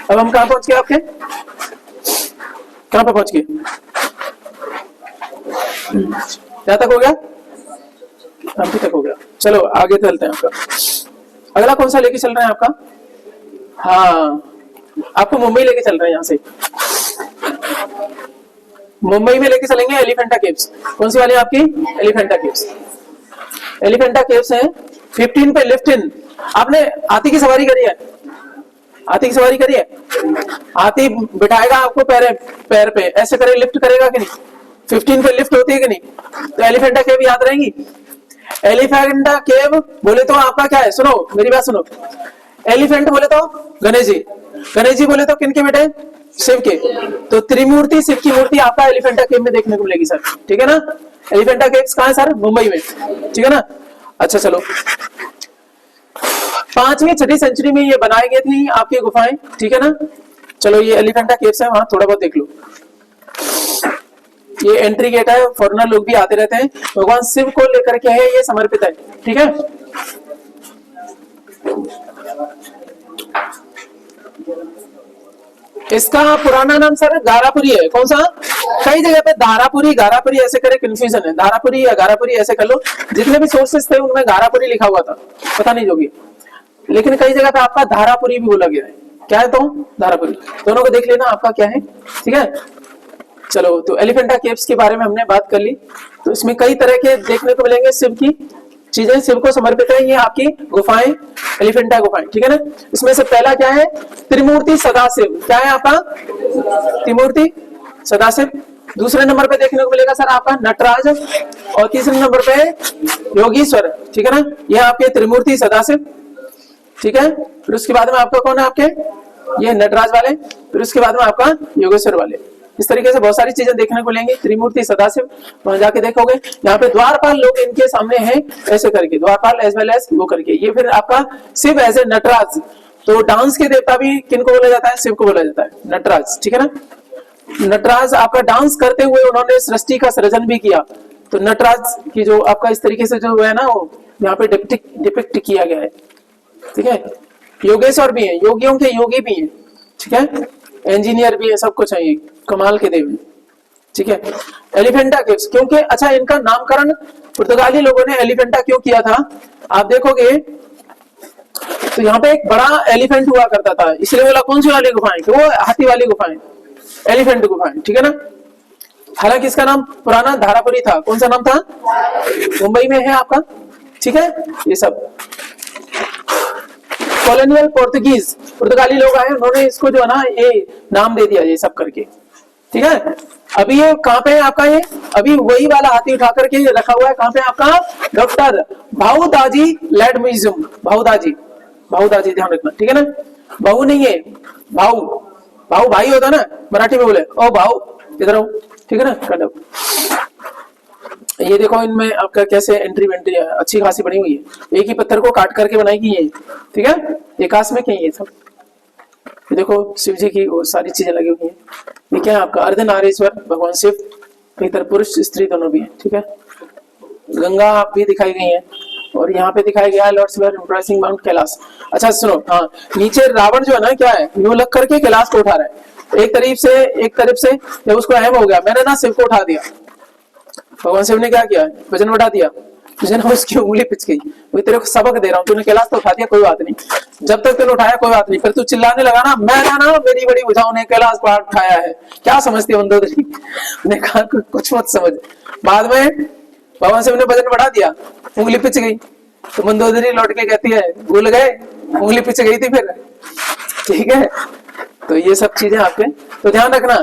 अब हम कहाँ पहुंच गए, आपके कहाँ पे पहुंच गए, क्या तक हो गया, एमपी तक हो गया। चलो आगे चलते हैं। आपका अगला कौन सा लेके चल रहे हैं आपका, हाँ आपको मुंबई लेके चल रहे हैं। यहाँ से मुंबई में लेके चलेंगे एलिफेंटा केव्स। कौन सी वाली आपकी, एलिफेंटा केव्स। एलिफेंटा केव्स है 15 पे लिफ्ट इन। आपने हाथी की सवारी करी है, हाथी की सवारी करी है, हाथी बिठाएगा आपको पैर पे ऐसे करे, लिफ्ट करेगा कि नहीं, 15 पे लिफ्ट होती है कि नहीं, तो एलिफेंटा केव याद रहेंगी। एलिफेंटा केव बोले तो आपका क्या है, सुनो मेरी बात सुनो, एलिफेंट बोले तो गणेश जी, गणेश जी बोले तो किनके बेटे, शिव के, तो त्रिमूर्ति शिव की मूर्ति आपका एलिफेंटा केव में देखने को मिलेगी सर, ठीक है ना। एलिफेंटा केव्स कहाँ है सर, मुंबई में, ठीक है ना। अच्छा चलो, 5वीं 6वीं सेंचुरी में ये बनाई गई थी आपकी गुफाएं, ठीक है ना। चलो ये एलिफेंटा केव्स है, वहां थोड़ा बहुत देख लो। ये एंट्री गेट है, फॉरेनर लोग भी आते रहते हैं, भगवान शिव को लेकर के है, ये समर्पित है, ठीक है। इसका पुराना नाम सर गारापुरी है। कौन सा, कई जगह पे धारापुरी गारापुरी ऐसे करे, कंफ्यूजन है, धारापुरी या गारापुरी ऐसे कर लो। जितने भी सोर्सेस थे उनमें गारापुरी लिखा हुआ था, पता नहीं जो भी, लेकिन कई जगह पे आपका धारापुरी भी बोला गया है। क्या है तो धारापुरी, दोनों को देख लेना आपका क्या है, ठीक है। चलो तो एलिफेंटा केव्स के बारे में हमने बात कर ली। तो इसमें कई तरह के देखने को मिलेंगे शिव की चीजें, शिव को समर्पित है ये आपकी गुफाएं, एलिफेंटा गुफाएं, ठीक है ना। इसमें से पहला क्या है, त्रिमूर्ति सदाशिव। क्या है आपका, त्रिमूर्ति सदाशिव। दूसरे नंबर पे देखने को मिलेगा सर आपका नटराज, और तीसरे नंबर पे योगीश्वर, ठीक है ना। यह आपके त्रिमूर्ति सदाशिव, ठीक है। फिर उसके बाद में आपका कौन है, आपके ये नटराज वाले, फिर उसके बाद में आपका योगेश्वर वाले। इस तरीके से बहुत सारी चीजें देखने को लेंगे। त्रिमूर्ति सदाशिव वहां जाके देखोगे, यहाँ पे द्वारपाल लोग इनके सामने हैं ऐसे करके, द्वारपाल एज वेल एज वो करके। ये फिर आपका शिव एज ए नटराज, तो डांस के देवता भी किनको बोला जाता है, शिव को बोला जाता है, नटराज, ठीक है ना। नटराज आपका डांस करते हुए उन्होंने सृष्टि का सृजन भी किया, तो नटराज की जो आपका इस तरीके से जो है ना, वो यहाँ पे डिपिक्ट किया गया है, ठीक है। योगेश्वर भी है, योगियों के योगी भी है, ठीक है, इंजीनियर भी है, सब कुछ है, ये कमाल के देव, ठीक है। एलिफेंटा केव्स क्योंकि, अच्छा इनका नामकरण पुर्तगाली लोगों ने एलिफेंटा क्यों किया था, आप देखोगे तो यहाँ पे एक बड़ा एलिफेंट हुआ करता था, इसलिए बोला कौन सी वाली गुफाएं, वो हाथी वाली गुफाएं, एलिफेंट गुफाएं, ठीक है ना। हालांकि इसका नाम पुराना धारापुरी था। कौन सा नाम था, मुंबई में है आपका, ठीक है। ये सब कॉलोनियल पोर्तुगीज पुर्तगाली लोग आए, उन्होंने इसको जो है ना ये नाम दे दिया ये सब करके, ठीक है। अभी ये कहाँ पे है आपका, ये अभी वही वाला हाथी उठा करके रखा हुआ है, कहाँ पे आपका, doctor Bhaudaji land museum, Bhaudaji, Bhaudaji ध्यान रखना, ठीक है ना। भाऊ नहीं है, भाऊ, भाऊ भाई होता ना, मराठी में बोले ओ भाऊ इधर आओ, ठीक है ना, कदम। ये देखो इनमें आपका कैसे एंट्री वेंट्री अच्छी खासी बनी हुई है, एक ही पत्थर को काट करके बनाई गई है, ठीक है। एकाश में क्या है सब, ये देखो शिव जी की वो सारी चीजें लगी हुई है। ये क्या है आपका, अर्धनारीश्वर भगवान शिव, इधर पुरुष स्त्री दोनों भी है, ठीक है। गंगा भी दिखाई गई है, और यहाँ पे दिखाया गया है lord Shiva impressing mount Kailash. अच्छा सुनो, हाँ नीचे रावण जो है ना क्या है, यूं लग करके कैलाश को उठा रहा है, एक तरफ से जब उसको अहम हो गया, मैंने ना शिव को उठा दिया, भगवान शिव ने क्या किया, वजन बढ़ा दिया, तुझे ना उसकी उंगली पिच गई, मैं तेरे को सबक दे रहा हूँ, तूने कैलाश तो उठा दिया कोई बात नहीं, जब तक तूने उठाया कोई बात नहीं, फिर तू चिल्लाने लगा ना, मैं ना मेरी बड़ी भुजाओं ने कैलाश पहाड़ उठाया है, क्या समझती है मंदोदरी ने कहा कुछ मत समझ। बाद में भगवान शिव ने वजन बढ़ा दिया, उंगली पिच गई, तो मंदोदरी लौट के कहती है भूल गए, उंगली पिच गई थी फिर, ठीक है। तो ये सब चीजें आपके तो ध्यान रखना।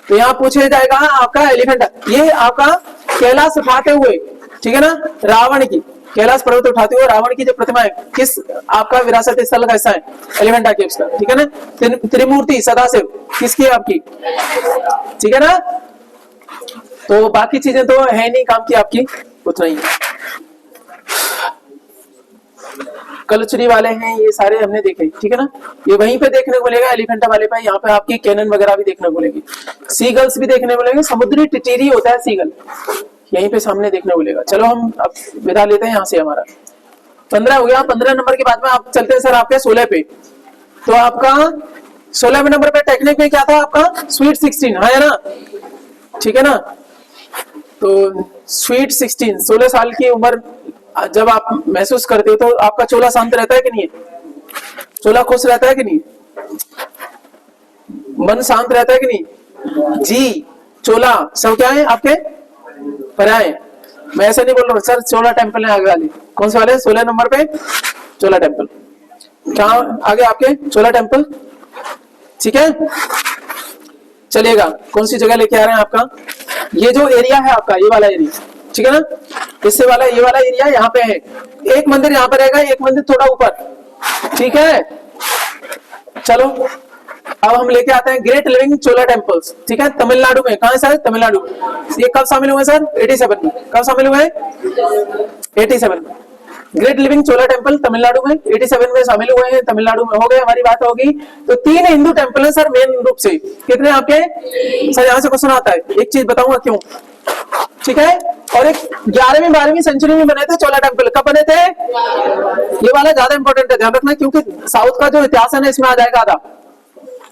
तो यहाँ पूछा जाएगा आपका एलिफेंट, ये आपका कैलाश उठाते हुए, ठीक है ना, रावण की कैलाश पर्वत उठाते हुए रावण की जो प्रतिमा है, किस आपका विरासत स्थल का हिस्सा है, एलिफेंटा केव्स का, ठीक है ना। त्रिमूर्ति सदाशिव किसकी है आपकी, ठीक है ना। तो बाकी चीजें तो है नहीं काम की आपकी, उतना ही। कलचुरी वाले हैं ये सारे हमने देखे, ठीक है ना। ये वहीं पे देखने को मिलेगा एलिफेंटा वाले पे, यहाँ पे आपकी कैनन वगैरह भी देखने को मिलेगी, सीगल्स भी देखने को मिलेंगे, समुद्री टिटेरी होता है सीगल, यहीं पे सामने देखने को मिलेगा। चलो हम अब विदा लेते हैं यहाँ से, हमारा 15 हो गया। 15 नंबर के बाद में आप चलते हैं सर आपके 16 पे। तो आपका 16वें नंबर पे टेक्निक में क्या था आपका, स्वीट 16 है ना, ठीक है ना। तो स्वीट 16, 16 साल की उम्र जब आप महसूस करते हो तो आपका चोला शांत रहता है कि नहीं, चोला खुश रहता है कि नहीं, मन शांत रहता है कि नहीं जी। चोला सब क्या है आपके पराए। मैं ऐसे नहीं बोल रहा हूँ सर चोला टेम्पल है आगे वाले, कौन से वाले, 16 नंबर पे चोला टेम्पल, क्या आगे आपके चोला टेम्पल, ठीक है। चलिएगा कौन सी जगह लेके आ रहे हैं आपका, ये जो एरिया है आपका ये वाला एरिया, ठीक है ना, इससे वाला ये वाला एरिया यहाँ पे है। एक मंदिर यहाँ पे रहेगा, एक मंदिर थोड़ा ऊपर, ठीक है। चलो अब हम लेके आते हैं ग्रेट लिविंग चोला टेम्पल्स, ठीक है, तमिलनाडु में। कहाँ है सर, तमिलनाडु। ये कब शामिल हुए सर, 87 में। कब शामिल हुए, 87 में। ग्रेट लिविंग चोला टेम्पल तमिलनाडु में 87 में शामिल हुए हैं, तमिलनाडु में हो गए, हमारी बात होगी। तो 3 हिंदू टेम्पल है सर मेन रूप से, कितने आपके सर, यहाँ से क्वेश्चन आता है, एक चीज बताऊंगा क्यों, ठीक है। और एक 11वीं 12वीं सेंचुरी में बने थे चोला टेम्पल, कब बने थे, ये वाला ज्यादा इंपॉर्टेंट है, ध्यान रखना, क्योंकि साउथ का जो इतिहास है ना इसमें आ जाएगा आधा।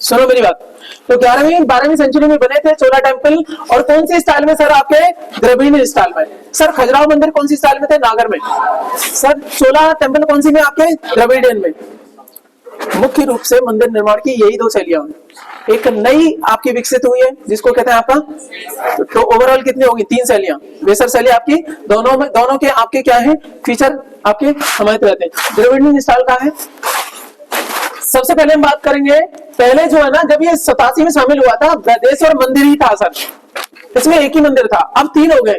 सुनो मेरी बात, तो 11वीं 12वीं सेंचुरी में बने थे चोला टेम्पल, और कौन सी स्टाइल में सर, आपके द्रविड़ स्टाइल में। सर खजुराहो मंदिर कौन सी स्टाइल में थे, नागर में। सर चोला टेम्पल कौन सी में, आपके द्रविडियन में। मुख्य रूप से मंदिर निर्माण की यही 2 शैलियां हैं, एक नई आपकी विकसित हुई है जिसको कहते हैं आपका, तो ओवरऑल कितनी होगी, 3 शैलियां। बेसर शैली आपकी दोनों के आपके क्या है फीचर आपके समाहित रहते हैं। द्रविडियन स्टाइल का है। सबसे पहले हम बात करेंगे, पहले जो है ना जब ये 87 में शामिल हुआ था, ब्रजेश्वर मंदिर ही था सर, इसमें एक ही मंदिर था, अब 3 हो गए।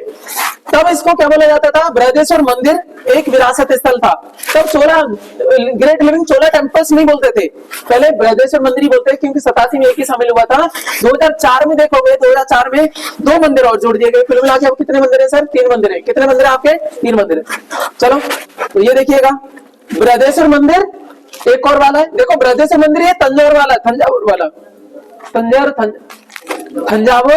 तब इसको क्या बोला जाता था, ब्रजेश्वर मंदिर एक विरासत स्थल था। तब चोला ग्रेट लिविंग चोला टेम्पल्स नहीं बोलते थे, पहले ब्रजेश्वर मंदिर ही बोलते, क्योंकि 87 में एक ही शामिल हुआ था। 2004 में देखोगे, 2004 में 2 मंदिर और जोड़ दिए गए, कुल मिला के अब कितने मंदिर है सर, 3 मंदिर है। कितने मंदिर है आपके, 3 मंदिर है। चलो तो ये देखिएगा ब्रजेश्वर मंदिर, एक और वाला है, देखो ब्रजेश्वर मंदिर है तंजौर वाला, तंजावुर वाला, तंजावुर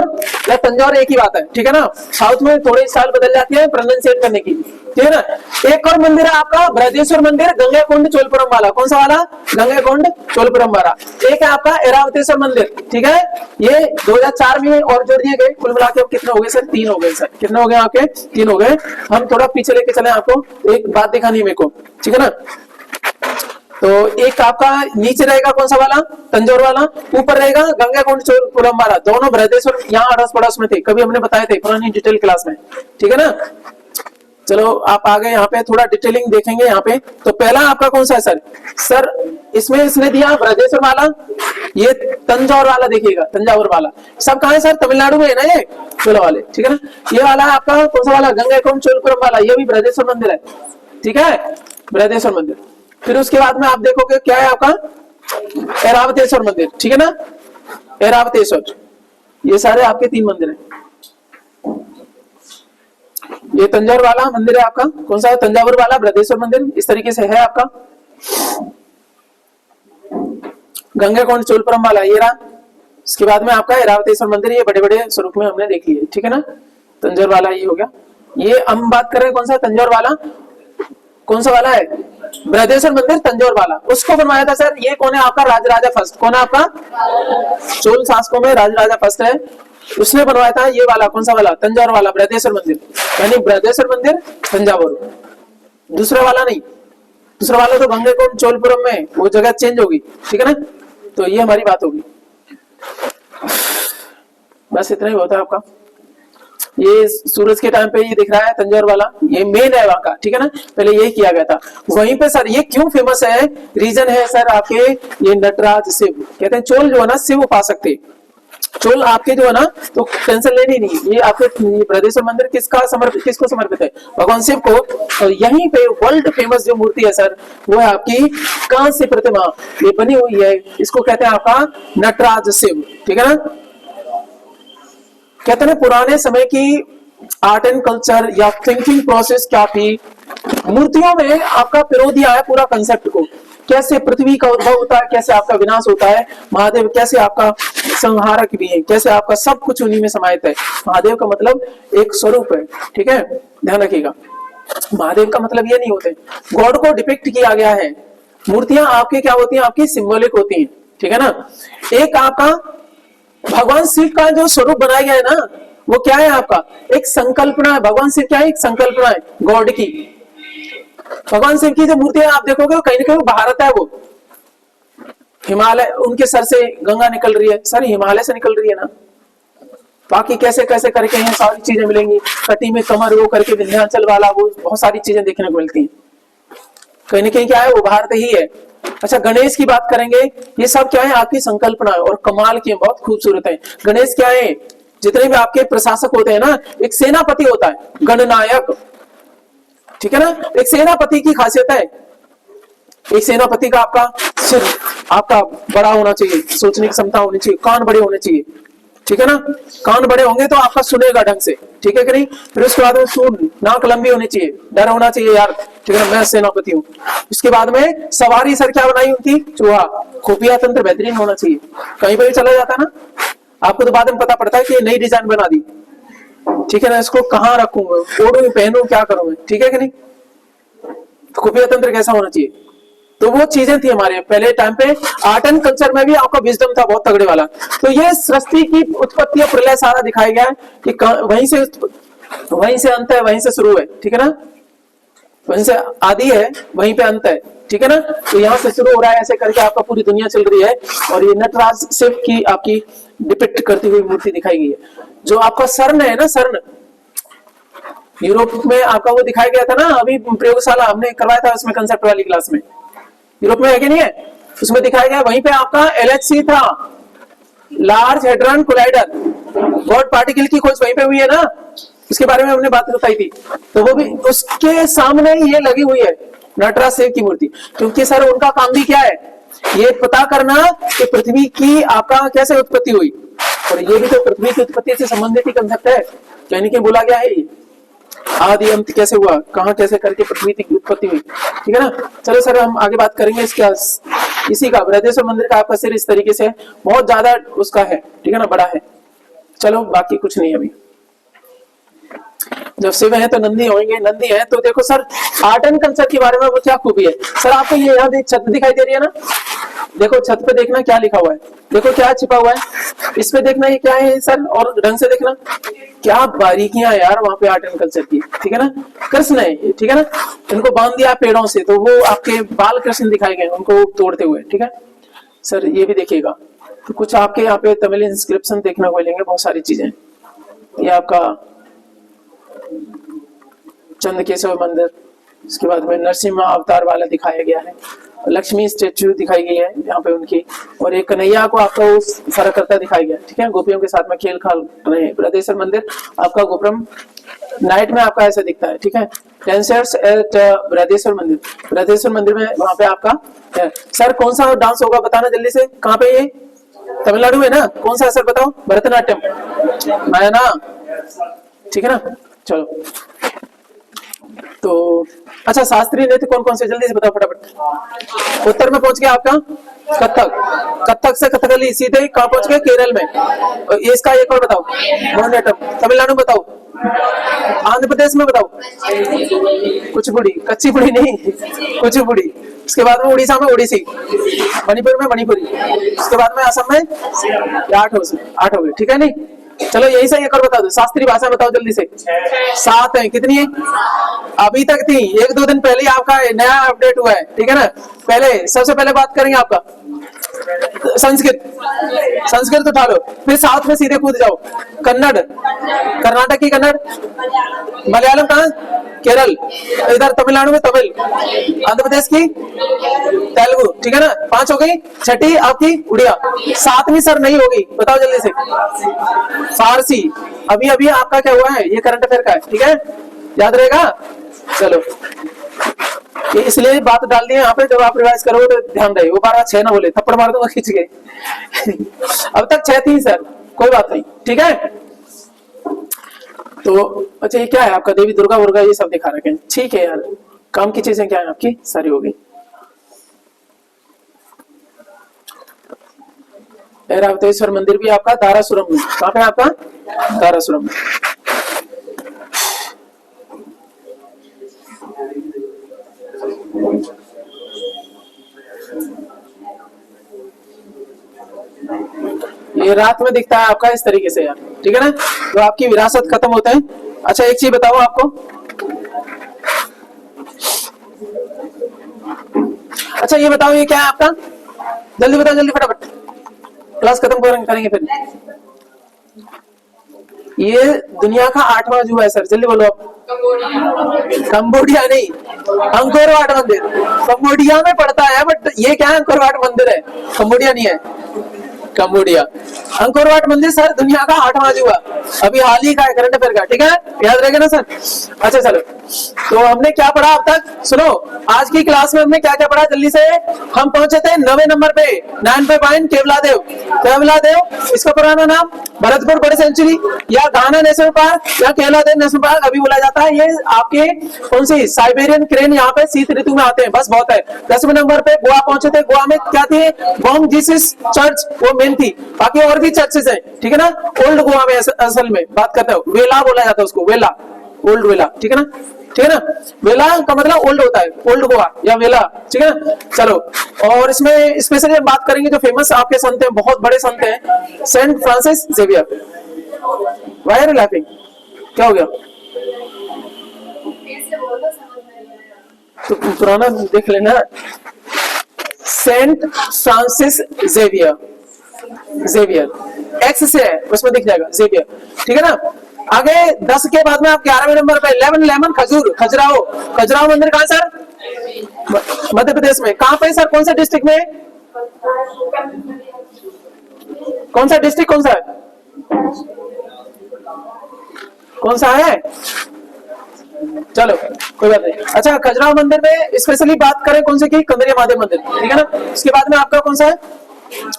या तंजौर एक ही बात है, ठीक है ना। साउथ में थोड़ी स्टाइल बदल जाती है प्रोनाउंसिएट करने की, ठीक है ना। एक और मंदिर है आपका ब्रजेश्वर मंदिर, गंगाकुंड चोलपुरम वाला, कौन सा वाला, गंगाकुंड चोलपुरम वाला। एक है आपका ऐरावतेश्वर मंदिर, ठीक है, ये 2004 में और जोड़ दिए गए, कुल मिला के अब कितने हो गए सर, 3 हो गए सर। कितने हो गए आपके, 3 हो गए। हम थोड़ा पीछे लेके चले, आपको एक बात दिखानी है मेरे को, ठीक है ना। तो एक आपका नीचे रहेगा कौन सा वाला, तंजौर वाला, ऊपर रहेगा गंगाकुंड चोलपुरम वाला। दोनों ब्रजेश्वर यहाँ अड़ोस पड़ोस में थे, कभी हमने बताए थे पुरानी डिटेल क्लास में, ठीक है ना। चलो आप आगे यहाँ पे थोड़ा डिटेलिंग देखेंगे यहाँ पे। तो पहला आपका कौन सा है सर, सर इसमें इसने दिया ब्रजेश्वर वाला, ये तंजौर वाला देखिएगा, तंजावुर वाला। सब कहाँ है सर, तमिलनाडु में है ना ये चोला वाले, ठीक है ना। ये वाला आपका कौन सा वाला, गंगाकुंड चोलपुरम वाला, ये भी ब्रजेश्वर मंदिर है, ठीक है, ब्रजेश्वर मंदिर। फिर उसके बाद में आप देखोगे क्या है आपका ऐरावतेश्वर मंदिर, ठीक है ना, ऐरावतेश्वर। ये सारे आपके 3 मंदिर हैं। ये तंजौर वाला मंदिर है आपका, कौन सा है, तंजावुर वाला, ब्रजेश्वर मंदिर, इस तरीके से है आपका। गंगाकुंड चोलपुरम वाला ये रहा। इसके बाद में आपका ऐरावतेश्वर मंदिर, ये बड़े बड़े स्वरूप में हमने देख लिए, ठीक है ना। तंजौर वाला ये हो गया। ये हम बात कर रहे हैं कौन सा, तंजौर वाला, कौन सा वाला है, ब्रजेश्वर मंदिर तंजौर वाला। उसको बनवाया था सर, ये कौन है आपका, राजराजा फर्स्ट। कौन है आपका, चोल शासकों में राजराजा फर्स्ट है, उसने बनवाया था ये वाला, कौन सा वाला, तंजौर वाला ब्रजेश्वर मंदिर, यानी ब्रजेश्वर मंदिर तंजावुर, दूसरा वाला नहीं। दूसरा वाला तो गंगाकुंड चोलपुरम में, वो जगह चेंज होगी, ठीक है ना। तो ये हमारी बात होगी, बस इतना ही होता है आपका। ये सूरज के टाइम पे ये दिख रहा है तंजौर वाला, ये मेन है वहां का, ठीक है ना, पहले यही किया गया था। वहीं पे सर ये क्यों फेमस है, रीजन है सर आपके, ये नटराज शिव, कहते हैं चोल जो है ना शिव उपासक थे। चोल आपके जो है ना, तो टेंशन लेनी नहीं, ये आपके ब्रजेश्वर मंदिर किसको समर्पित है, भगवान शिव को। और यहीं पे वर्ल्ड फेमस जो मूर्ति है सर, वो है आपकी कांस्य प्रतिमा, ये बनी हुई है, इसको कहते हैं आपका नटराज शिव, ठीक है ना। कहते हैं पुराने समय की आर्ट एंड कल्चर या थिंकिंग प्रोसेस क्या थी, मूर्तियों में आपका पिरो दिया है पूरा कंसेप्ट को, कैसे पृथ्वी का उद्भव होता है, कैसे आपका विनाश होता है, महादेव कैसे आपका संहारक भी है, कैसे आपका सब कुछ उन्हीं में समाहित है। महादेव का मतलब एक स्वरूप है, ठीक है, ध्यान रखिएगा। महादेव का मतलब ये नहीं होते, गॉड को डिपिक्ट किया गया है, मूर्तियां आपके क्या होती हैं, आपकी सिंबॉलिक होती हैं, ठीक है ना। एक आपका भगवान शिव का जो स्वरूप बनाया गया है ना, वो क्या है आपका, एक संकल्पना है। भगवान शिव क्या है, एक संकल्पना है गॉड की। भगवान शिव की जो मूर्ति है आप देखोगे कहीं ना कहीं भारत है, वो हिमालय, उनके सर से गंगा निकल रही है, सर हिमालय से निकल रही है ना। बाकी कैसे कैसे करके हैं सारी चीजें मिलेंगी, कटी में कमर वो करके विंध्याचल वाला, वो बहुत सारी चीजें देखने को मिलती हैं। कहीं ना कहीं क्या है, वो भारत ही है। अच्छा गणेश की बात करेंगे, ये सब क्या है, आपकी संकल्पना है और कमाल की, बहुत खूबसूरत है। गणेश क्या है, जितने भी आपके प्रशासक होते हैं ना, एक सेनापति होता है, गणनायक, ठीक है ना। एक सेनापति की खासियत है, एक सेनापति का आपका सिर आपका बड़ा होना चाहिए, सोचने की क्षमता होनी चाहिए, कान बड़े होने चाहिए, ठीक है ना। कान बड़े होंगे तो आपका सुनेगा ढंग से, ठीक है कि नहीं। फिर उसके बाद में सूंड, नाक लंबी होनी चाहिए, डर होना चाहिए यार, ठीक है ना, मैं सेनापति हूँ। उसके बाद में सवारी सर क्या बनाई उनकी, चूहा। खुफिया तंत्र बेहतरीन होना चाहिए, कहीं पर भी चला जाता है ना, आपको तो बाद में पता पड़ता है कि नई डिजाइन बना दी, ठीक है ना, इसको कहाँ रखूंगा, ओढ़ू पहनू क्या करूंगा, ठीक है कि नहीं। तो खुफिया तंत्र कैसा होना चाहिए, तो वो चीजें थी हमारे पहले टाइम पे। आर्ट एंड कल्चर में भी आपका विजडम था बहुत तगड़े वाला। तो ये सृष्टि की उत्पत्ति और प्रलय सारा दिखाया गया है कि वहीं से अंत है, वहीं से शुरू है, ठीक है ना। वहीं से आदि है, वहीं पे अंत है, ठीक है ना। तो यहाँ से शुरू हो रहा है, ऐसे करके आपका पूरी दुनिया चल रही है। और ये नटराज शिव की आपकी डिपिक्ट करती हुई मूर्ति दिखाई गई है। जो आपका सर्ण है ना, सर्ण यूरोप में आपका वो दिखाया गया था ना, अभी प्रयोगशाला हमने करवाया था उसमें, कंसेप्ट वाली क्लास में, यूरोप में है कि नहीं है, उसमें दिखाया गया। वहीं पे आपका LHC था, large hadron collider, God particle की खोज वहीं पे हुई है ना, इसके बारे में हमने बात बताई थी। तो वो भी उसके सामने ये लगी हुई है नटराज शिव की मूर्ति, क्योंकि सर उनका काम भी क्या है, ये पता करना कि पृथ्वी की आपका कैसे उत्पत्ति हुई। और ये भी तो पृथ्वी की उत्पत्ति से संबंधित ही कंसेप्ट है, यानी कि बोला गया है आदि अंत कैसे हुआ, कहां कैसे करके पृथ्वी की उत्पत्ति हुई, ठीक है ना। चलो सर हम आगे बात करेंगे इसका, इसी का बृहदेश्वर मंदिर का आपका सिर इस तरीके से बहुत ज्यादा उसका है, ठीक है ना, बड़ा है। चलो बाकी कुछ नहीं अभी। जब शिव है तो नंदी होंगे, नंदी है तो देखो सर आर्ट एंड कल्चर के बारे में वो क्या खूबी है सर। आपको ये यहाँ छत दिखाई दे रही है ना, देखो छत पे देखना क्या लिखा हुआ है, देखो क्या छिपा हुआ है इस पे, देखना ये क्या है सर, और ढंग से देखना क्या बारीकियां यार वहां पे आर्ट एंड कल्चर की, ठीक है ना। कृष्ण है, ठीक है ना, इनको बांध दिया पेड़ों से, तो वो आपके बाल कृष्ण दिखाए गए उनको तोड़ते हुए, ठीक है सर। ये भी देखिएगा, तो कुछ आपके यहाँ पे तमिल इंस्क्रिप्शन देखने को मिलेंगे, बहुत सारी चीजें। ये आपका चंद्रकेशव मंदिर, उसके बाद में नरसिम्हा अवतार वाला दिखाया गया है, लक्ष्मी स्टेच्यू दिखाई गई है यहाँ पे उनकी, और एक कन्हैया को आपका वो फर्क करता दिखाया गया, ठीक है, गोपियों के साथ में खेल खाल रहे हैं। बृहदेश्वर मंदिर आपका गोपुरम नाइट में आपका ऐसा दिखता है, ठीक है। डांसर्स एट बृहदेश्वर मंदिर, बृहदेश्वर मंदिर में वहां पे आपका है। सर कौन सा डांस होगा बताना जल्दी से, कहाँ पे ये तमिलनाडु में ना, कौन सा है सर बताओ, भरतनाट्यम है ना, ठीक है ना। चलो तो अच्छा शास्त्रीय नृत्य कौन कौन से, जल्दी से बताओ फटाफट। उत्तर में पहुंच गया आपका कथक, कथक से कथकली सीधे कहाँ पहुंच गए, केरल में। और इसका एक और बताओ, मोहिनीअट्टम। तमिलनाडु में बताओ, आंध्र प्रदेश में बताओ, कुचिपुड़ी, कच्ची पुड़ी नहीं, कुचिपुड़ी। उसके बाद में उड़ीसा में ओडिसी, मणिपुर में मणिपुरी, उसके बाद में असम में 8 हो गए, ठीक है नहीं। चलो यही से एक और बता दो, शास्त्रीय भाषा बताओ जल्दी से। 7 है, कितनी है अभी तक थी, 1-2 दिन पहले आपका नया अपडेट हुआ है, ठीक है ना। पहले सबसे पहले बात करेंगे आपका संस्कृत, संस्कृत उठा लो, फिर साउथ में सीधे कूद जाओ, कन्नड़, कर्नाटक की कन्नड़, मलयालम कहाँ, केरल, इधर तमिलनाडु में तमिल, आंध्र प्रदेश की तेलुगु, ठीक है ना। 5 हो गई, छठी आपकी उड़िया, 7वीं सर नहीं होगी, बताओ जल्दी से, फारसी। अभी अभी आपका क्या हुआ है, ये करंट अफेयर का है, ठीक है, याद रहेगा। चलो ये इसलिए बात डाल दी है यहाँ पे, जब आप रिवाइज करोगे तो ध्यान रहे, वो 12-6 ना बोले, थप्पड़ मार दूंगा खींच के। अब तक 6 थी सर, कोई बात नहीं, ठीक है। तो अच्छा ये क्या है आपका, देवी दुर्गा वुर्गा ये सब दिखा रखे हैं, ठीक है यार। काम की चीजें क्या है आपकी, सारी हो गई। ऐरावतेश्वर मंदिर भी आपका दारासुरम में, कहाँ पे आपका, दारासुरम में। ये रात में दिखता है आपका इस तरीके से यार, ठीक है ना, तो आपकी विरासत खत्म होते हैं। अच्छा एक चीज बताओ आपको, अच्छा ये बताओ ये क्या है आपका, जल्दी बताओ जल्दी फटाफट, क्लास खत्म करेंगे फिर। ये दुनिया का 8वां अजूबा है सर, जल्दी बोलो आप। कंबोडिया नहीं, अंकोर वाट मंदिर कंबोडिया में पड़ता है, बट ये क्या है, अंकोर वाट मंदिर है, कंबोडिया नहीं है, कंबोडिया। अंकोर वाट मंदिर सर दुनिया का 8वां अजूबा, अभी हाल ही का है, करंट अफेयर का, ठीक है, याद रहेगा ना सर। अच्छा चलो, तो हमने क्या पढ़ा अब तक, सुनो आज की क्लास में हमने क्या क्या पढ़ा जल्दी से। हम पहुंचे थे 9वें नंबर पे, 9 पे पॉइंट केवलादेव। केवलादेव इसका पुराना नाम भरतपुर बर्ड सेंचुरी या घाना नेशनल पार्क या केवलादेव नेशनल पार्क अभी बोला जाता है। ये आपके कौन सी साइबेरियन क्रेन यहाँ पे शीत ऋतु में आते हैं, बस बहुत है। 10वें नंबर पे गोवा पहुंचे थे, गोवा में क्या थी, बॉम जीसस चर्च वो मेन थी, बाकी और भी चर्चेस हैं, ठीक है ना। ओल्ड गोवा में असल में बात करते हो, वेला बोला जाता है उसको, वेला, ओल्ड वेला, ठीक है ना, ठीक है ना। वेला का मतलब ओल्ड होता है, ओल्ड गोवा या वेला, ठीक है ना। चलो, और इसमें स्पेशली हम बात करेंगे जो फेमस आपके संत हैं, बहुत बड़े संत हैं, saint Francis Xavier. Why are you laughing, क्या हो गया, तो पुराना देख लेना, saint Francis Xavier, Xavier X से है उसमें दिख जाएगा जेवियर, ठीक है ना। आगे 10 के बाद में आप 11वें नंबर पे 11 लेमन खजूर, खजुराहो। खजुराहो मंदिर कहाँ सर, मध्य प्रदेश में, कहाँ पे सर, कौन सा डिस्ट्रिक्ट में, कौन सा डिस्ट्रिक्ट, कौन सा है, कौन सा है, चलो कोई बात नहीं। अच्छा खजुराहो मंदिर में स्पेशली बात करें कौन से की, कंदरिया महादेव मंदिर, ठीक है ना। इसके बाद में आपका कौन सा है,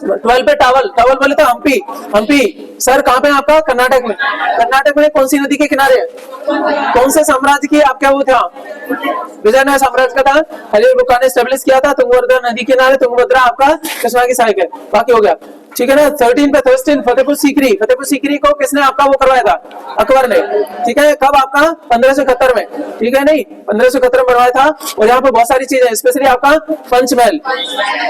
12 पे टावल, टावल बोले तो हम्पी, हम्पी सर कहाँ पे आपका, कर्नाटक में। कर्नाटक में कौन सी नदी के किनारे है, कौन से साम्राज्य की आपका वो था, विजयनगर साम्राज्य का था, हरिहरबुक्का ने स्टेब्लिश किया था, तुंगभद्रा नदी के किनारे, तुंगभद्रा आपका कृष्णा की सहायक है, बाकी हो गया, ठीक है ना। 13 पे थर्स्टिन, फतेहपुर सीकरी, फतेहपुर सीकरी को किसने आपका वो करवाया था, अकबर ने, ठीक है, कब आपका 1571 में, ठीक है, नहीं 1571 में बनवाया था। और यहाँ पे बहुत सारी चीजें, स्पेशली आपका पंचमहल,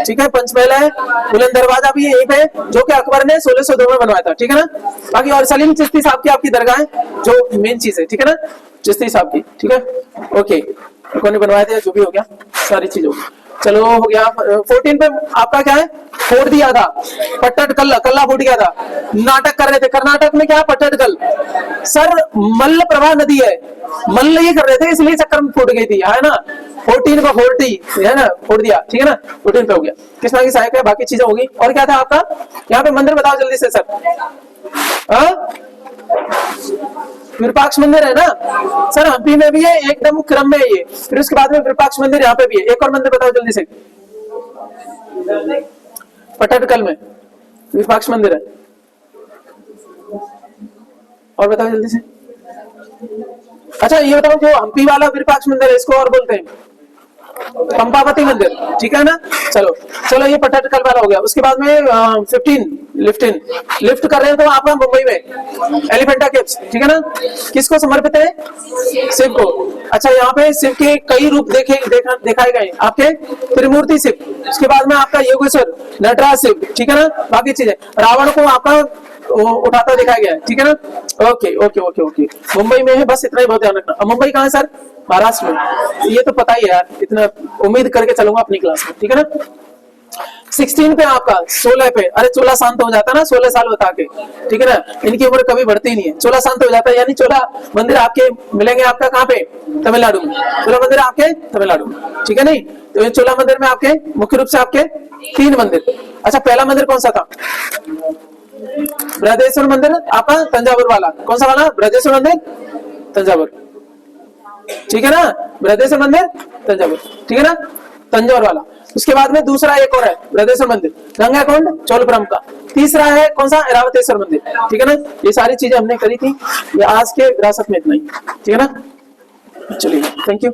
ठीक है, पंचमहल है, बुलंद दरवाजा भी है यहीं पे, जो कि अकबर ने 1602 में बनवाया था, ठीक है ना। बाकी और सलीम चिश्ती साहब की आपकी दरगाह है, जो मेन चीज है, ठीक है ना, चिश्ती साहब की, ठीक है, ओके, कौन बनवाया था, जो भी हो गया, सारी चीजों। चलो हो गया। 14 पे आपका क्या है, फोड़ दिया था, पट्टड कल्ला, कल्ला फूट गया था, नाटक कर रहे थे कर्नाटक में, क्या पट्टड कल सर, मल्ल प्रभा नदी है, मल्ल ये कर रहे थे इसलिए चक्कर में फूट गई थी, है ना। 14 को 40 है ना, फोड़ दिया, ठीक है ना। 14 पे हो गया, कृष्णा की सहायक है, बाकी चीजें होगी। और क्या था आपका यहाँ पे मंदिर, बताओ जल्दी से सर, विरूपाक्ष मंदिर है ना सर, हम्पी में भी है, एकदम क्रम में है ये, फिर उसके बाद में विरूपाक्ष मंदिर यहाँ पे भी है। एक और मंदिर बताओ जल्दी से, पट्टडकल में विरूपाक्ष मंदिर है, और बताओ जल्दी से। अच्छा ये बताओ जो हम्पी वाला विरूपाक्ष मंदिर है, इसको और बोलते हैं पंपावती मंदिर, ठीक है ना। चलो चलो, ये पट्टडकल वाला हो गया। उसके बाद में 15 लिफ्ट कर रहे हैं तो आपका मुंबई में एलिफेंटा केव्स, ठीक है ना, किसको समर्पित है, शिव को। अच्छा यहाँ पे शिव के कई रूप दिखाए गए, आपके त्रिमूर्ति शिव, उसके बाद में आपका योगेश्वर, नटराज शिव, ठीक है ना। बाकी चीजें, रावण को आपका उठाता दिखाया गया है, ठीक है ना। Okay okay okay okay, Mumbai में है, बस इतना ही बहुत ध्यान रखना। अब मुंबई कहाँ है सर, महाराष्ट्र में, ये तो पता ही है यार, इतना उम्मीद करके चलूंगा अपनी क्लास में, ठीक है ना। 16 पे आपका 16 पे, अरे 16 शांत हो जाता ना, 16 साल बता के, ठीक है ना, इनकी उम्र कभी बढ़ती नहीं है, 16 शांत हो जाता है, यानी 16 मंदिर आपके मिलेंगे आपका कहाँ पे, तमिलनाडु में, 16 मंदिर आपके तमिलनाडु में, ठीक है नहीं। तो ये 16 मंदिर में आपके मुख्य रूप से आपके 3 मंदिर। अच्छा पहला मंदिर कौन सा था, बृहदेश्वर मंदिर आपका तंजावुर वाला, कौन सा वाला, बृहदेश्वर मंदिर तंजावुर, ठीक है ना, बृहदेश्वर मंदिर तंजावुर, ठीक है ना, तंजौर वाला। उसके बाद में दूसरा एक और है बृहदेश्वर मंदिर, गंगा कुंड चोलपुरम का। तीसरा है कौन सा, ऐरावतेश्वर मंदिर, ठीक है ना। ये सारी चीजें हमने करी थी, ये आज के विरासत में इतना ही, ठीक है ना। चलिए थैंक यू।